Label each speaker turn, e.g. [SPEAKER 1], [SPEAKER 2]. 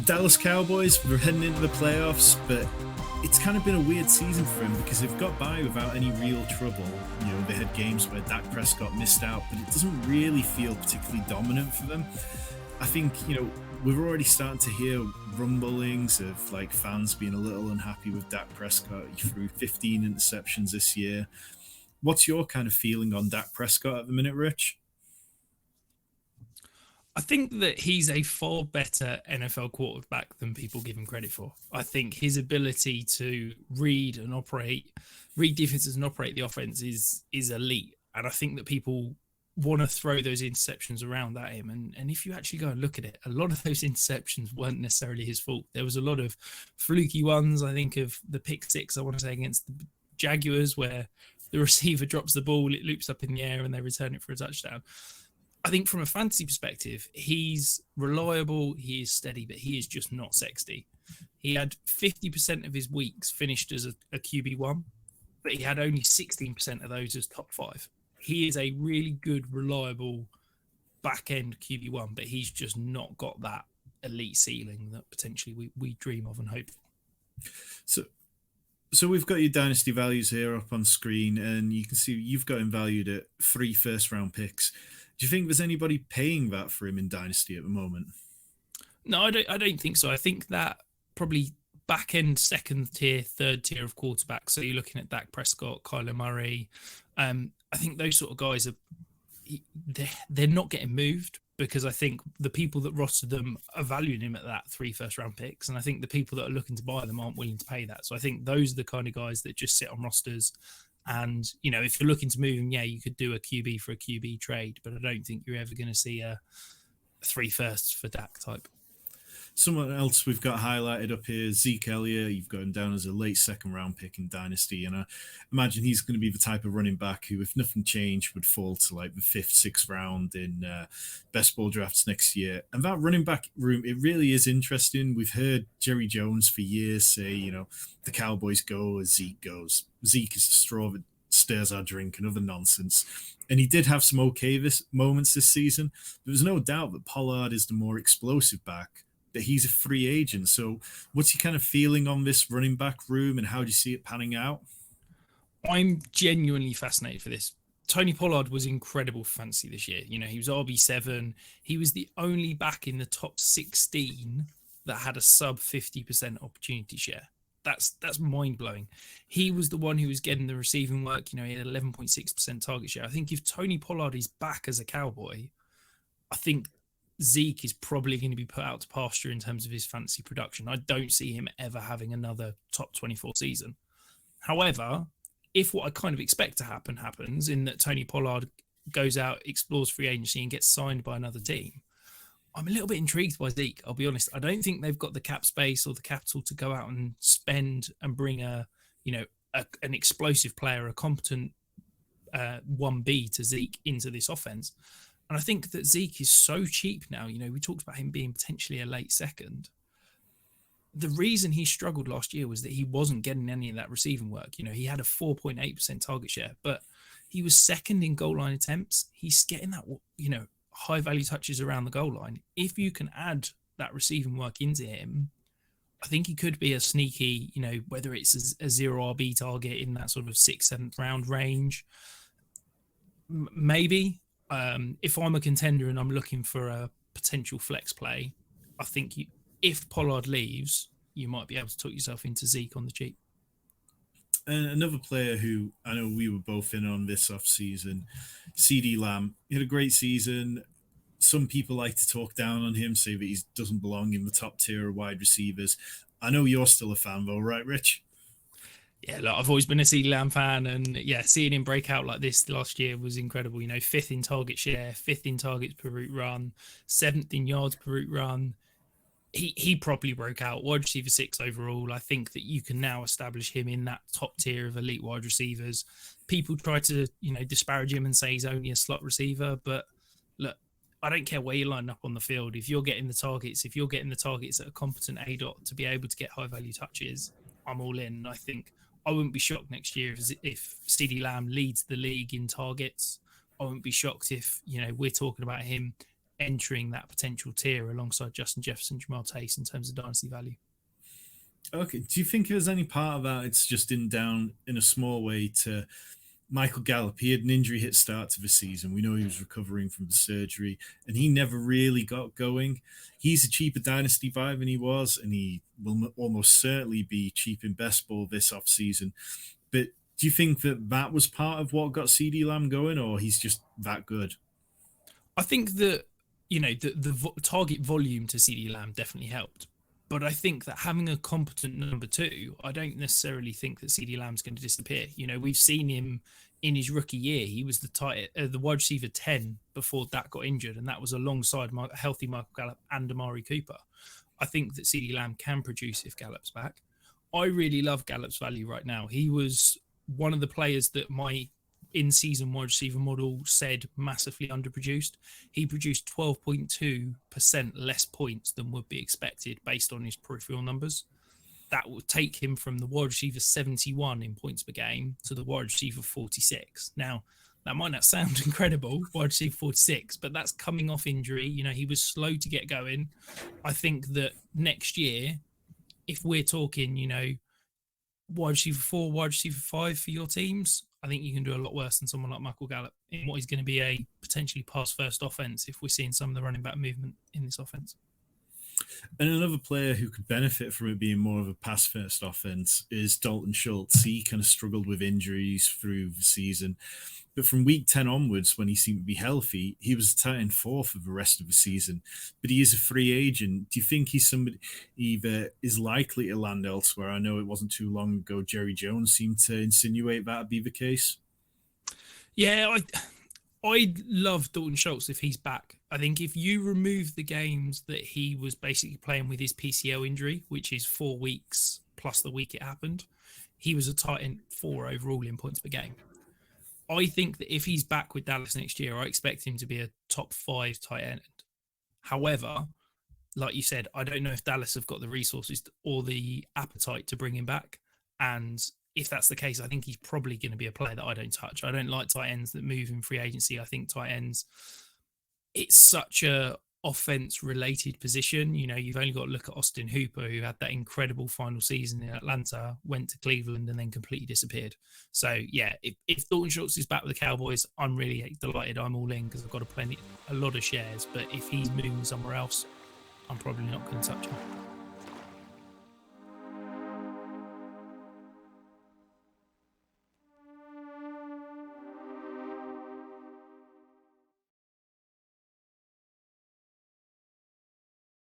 [SPEAKER 1] Dallas Cowboys, we're heading into the playoffs, but it's kind of been a weird season for him because they've got by without any real trouble. They had games where Dak Prescott missed out, but it doesn't really feel particularly dominant for them. I think, we're already starting to hear rumblings of like fans being a little unhappy with Dak Prescott. He threw 15 interceptions this year. What's your kind of feeling on Dak Prescott at the minute, Rich?
[SPEAKER 2] I think that he's a far better NFL quarterback than people give him credit for. I think his ability to read defenses and operate the offense is elite. And I think that people want to throw those interceptions around at him. And if you actually go and look at it, a lot of those interceptions weren't necessarily his fault. There was a lot of fluky ones. I think of the pick six, I want to say, against the Jaguars, where the receiver drops the ball, it loops up in the air, and they return it for a touchdown. I think from a fantasy perspective, he's reliable, he is steady, but he is just not sexy. He had 50% of his weeks finished as a QB1, but he had only 16% of those as top 5. He is a really good, reliable back-end QB1, but he's just not got that elite ceiling that potentially we dream of and hope for.
[SPEAKER 1] So we've got your dynasty values here up on screen, and you can see you've got him valued at 3 first-round picks. Do you think there's anybody paying that for him in Dynasty at the moment?
[SPEAKER 2] No, I don't think so. I think that probably back end, second tier, third tier of quarterbacks. So you're looking at Dak Prescott, Kyler Murray. I think those sort of guys they're not getting moved because I think the people that rostered them are valuing him at that 3 first-round picks, and I think the people that are looking to buy them aren't willing to pay that. So I think those are the kind of guys that just sit on rosters. And, if you're looking to move him, you could do a QB for a QB trade, but I don't think you're ever going to see a 3 firsts for Dak type.
[SPEAKER 1] Someone else we've got highlighted up here, Zeke Elliott. You've got him down as a late second-round pick in Dynasty, and I imagine he's going to be the type of running back who, if nothing changed, would fall to like the 5th, 6th round in best ball drafts next year. And that running back room, it really is interesting. We've heard Jerry Jones for years say, the Cowboys go as Zeke goes. Zeke is the straw that stirs our drink and other nonsense. And he did have some okay moments this season. There's no doubt that Pollard is the more explosive back, that he's a free agent. So what's your kind of feeling on this running back room, and how do you see it panning out?
[SPEAKER 2] I'm genuinely fascinated for this. Tony Pollard was incredible for fantasy this year. He was RB7. He was the only back in the top 16 that had a sub 50% opportunity share. That's mind-blowing. He was the one who was getting the receiving work. He had 11.6% target share. I think if Tony Pollard is back as a Cowboy, I think Zeke is probably going to be put out to pasture in terms of his fantasy production. I don't see him ever having another top 24 season. However, if what I kind of expect to happen happens, in that Tony Pollard goes out, explores free agency, and gets signed by another team, I'm a little bit intrigued by Zeke. I'll be honest. I don't think they've got the cap space or the capital to go out and spend and bring an explosive player, a competent 1B to Zeke into this offense. And I think that Zeke is so cheap now. We talked about him being potentially a late second. The reason he struggled last year was that he wasn't getting any of that receiving work. He had a 4.8% target share, but he was second in goal line attempts. He's getting that, high value touches around the goal line. If you can add that receiving work into him, I think he could be a sneaky, whether it's a 0 RB target in that sort of 6th, 7th round range. Maybe. If I'm a contender and I'm looking for a potential flex play, I think if Pollard leaves, you might be able to talk yourself into Zeke on the cheap.
[SPEAKER 1] And another player who I know we were both in on this offseason, CeeDee Lamb. He had a great season. Some people like to talk down on him, say that he doesn't belong in the top tier of wide receivers. I know you're still a fan though, right, Rich?
[SPEAKER 2] Yeah, look, I've always been a CeeDee Lamb fan, and seeing him break out like this last year was incredible. 5th in target share, 5th in targets per route run, 7th in yards per route run. He properly broke out, wide receiver 6 overall. I think that you can now establish him in that top tier of elite wide receivers. People try to, disparage him and say he's only a slot receiver, but look, I don't care where you line up on the field. If you're getting the targets, at a competent ADOT to be able to get high value touches, I'm all in. I think I wouldn't be shocked next year if CeeDee Lamb leads the league in targets. I wouldn't be shocked if, we're talking about him entering that potential tier alongside Justin Jefferson, Jamal Chase in terms of dynasty value.
[SPEAKER 1] Okay. Do you think there's any part of that it's just down in a small way to Michael Gallup? He had an injury hit start to the season. We know he was recovering from the surgery, and he never really got going. He's a cheaper dynasty buy than he was, and he will almost certainly be cheap in best ball this offseason. But do you think that was part of what got CeeDee Lamb going, or he's just that good?
[SPEAKER 2] I think that, the target volume to CeeDee Lamb definitely helped. But I think that having a competent number two, I don't necessarily think that CeeDee Lamb's going to disappear. We've seen him in his rookie year. He was the wide receiver 10 before that got injured, and that was alongside healthy Michael Gallup and Amari Cooper. I think that CeeDee Lamb can produce if Gallup's back. I really love Gallup's value right now. He was one of the players that my in-season wide receiver model said massively underproduced. He produced 12.2% less points than would be expected based on his peripheral numbers. That will take him from the wide receiver 71 in points per game to the wide receiver 46. Now, that might not sound incredible, wide receiver 46, but that's coming off injury. He was slow to get going. I think that next year, if we're talking, wide receiver 4, wide receiver 5 for your teams, I think you can do a lot worse than someone like Michael Gallup in what is going to be a potentially pass-first offense if we're seeing some of the running back movement in this offense.
[SPEAKER 1] And another player who could benefit from it being more of a pass-first offense is Dalton Schultz. He kind of struggled with injuries through the season. But from week 10 onwards, when he seemed to be healthy, he was tight end 4 for the rest of the season. But he is a free agent. Do you think he's somebody either is likely to land elsewhere? I know it wasn't too long ago Jerry Jones seemed to insinuate that would be the case.
[SPEAKER 2] Yeah, I love Dalton Schultz if he's back. I think if you remove the games that he was basically playing with his PCL injury, which is 4 weeks plus the week it happened, he was a tight end 4 overall in points per game. I think that if he's back with Dallas next year, I expect him to be a top 5 tight end. However, like you said, I don't know if Dallas have got the resources or the appetite to bring him back. And if that's the case, I think he's probably going to be a player that I don't touch. I don't like tight ends that move in free agency. I think tight ends, it's such a offense-related position. You've only got to look at Austin Hooper, who had that incredible final season in Atlanta, went to Cleveland, and then completely disappeared. So, yeah, if Dalton Schultz is back with the Cowboys, I'm really delighted. I'm all in because I've got a lot of shares. But if he's moving somewhere else, I'm probably not going to touch him.